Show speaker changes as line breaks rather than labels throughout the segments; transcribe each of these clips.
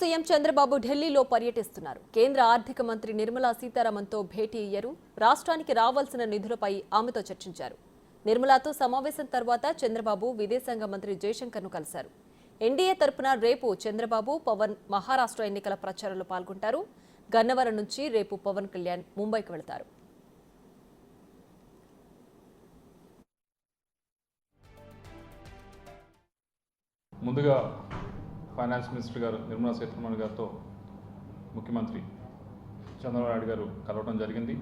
CM Chandrababu ఢిల్లీలో పర్యటిస్తున్నారు. కేంద్ర ఆర్థిక మంత్రి నిర్మలా సీతారామన్తో భేటీ అయ్యారు. రాష్ట్రానికి రావాల్సిన నిధులపై ఆమెతో చర్చించారు. నిర్మలాతో సమావేశం తర్వాత చంద్రబాబు విదేశాంగ మంత్రి జయశంకర్ను కలిశారు. ఎన్డీఏ తరపున రేపు చంద్రబాబు, పవన్ మహారాష్ట్ర ఎన్నికల ప్రచారంలో పాల్గొంటారు. గన్నవరం నుంచి రేపు పవన్ కళ్యాణ్ ముంబైకి వెళతారు.
ముందుగా ఫైనాన్స్ మినిస్టర్ గారు నిర్మలా సీతారామన్ గారితో ముఖ్యమంత్రి చంద్రబాబు నాయుడు గారు కలవడం జరిగింది.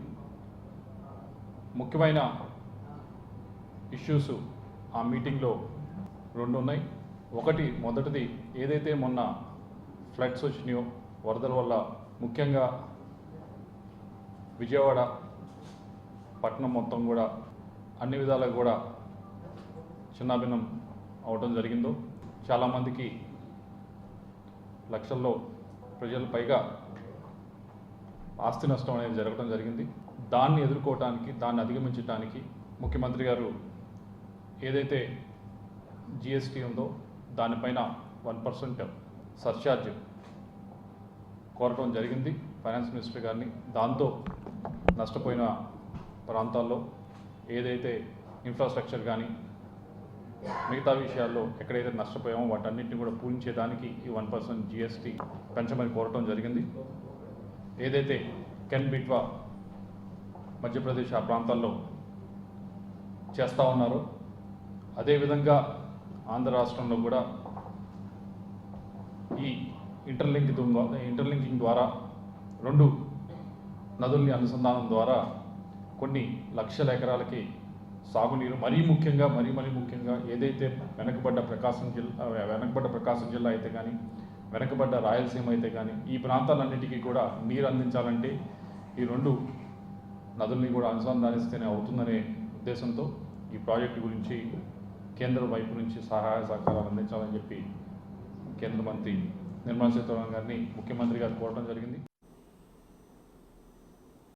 ముఖ్యమైన ఇష్యూస్ ఆ మీటింగ్లో రెండు ఉన్నాయి. మొదటిది ఏదైతే మొన్న ఫ్లడ్స్ వచ్చినాయో, వరదల వల్ల ముఖ్యంగా విజయవాడ పట్టణం మొత్తం కూడా అన్ని విధాలుగా కూడా చిన్నాభిన్నం అవడం జరిగిందో, చాలామందికి లక్షల్లో ప్రజల పైగా ఆస్తి నష్టం అనేది జరగడం జరిగింది. దాన్ని ఎదుర్కోవటానికి, దాన్ని అధిగమించడానికి ముఖ్యమంత్రి గారు ఏదైతే జిఎస్టీ ఉందో దానిపైన 1% సర్ఛార్జ్ కోరటం జరిగింది ఫైనాన్స్ మినిస్టర్ గారిని. దాంతో నష్టపోయిన ప్రాంతాల్లో ఏదైతే ఇన్ఫ్రాస్ట్రక్చర్ కానీ మిగతా విషయాల్లో ఎక్కడైతే నష్టపోయామో వాటన్నింటినీ కూడా పూరించేదానికి ఈ 1% జిఎస్టీ పెంచమని కోరటం జరిగింది. ఏదైతే కెన్ బిట్వా మధ్యప్రదేశ్ ఆ ప్రాంతాల్లో చేస్తూ ఉన్నారో అదేవిధంగా ఆంధ్ర రాష్ట్రంలో కూడా ఈ ఇంటర్లింకింగ్ ద్వారా రెండు నదుల్ని అనుసంధానం ద్వారా కొన్ని లక్షల ఎకరాలకి సాగునీరు, మరీ ముఖ్యంగా ఏదైతే వెనకబడ్డ ప్రకాశం జిల్లా అయితే కానీ, వెనకబడ్డ రాయలసీమ అయితే కానీ, ఈ ప్రాంతాలన్నిటికీ కూడా నీరు అందించాలంటే ఈ రెండు నదుల్ని కూడా అనుసంధానిస్తేనే అవుతుందనే ఉద్దేశంతో ఈ ప్రాజెక్టు గురించి కేంద్ర వైపు నుంచి సహాయ సహకారాలు అందించాలని చెప్పి కేంద్ర మంత్రి నిర్మలా సీతారామన్ గారిని ముఖ్యమంత్రి గారు కోరడం జరిగింది.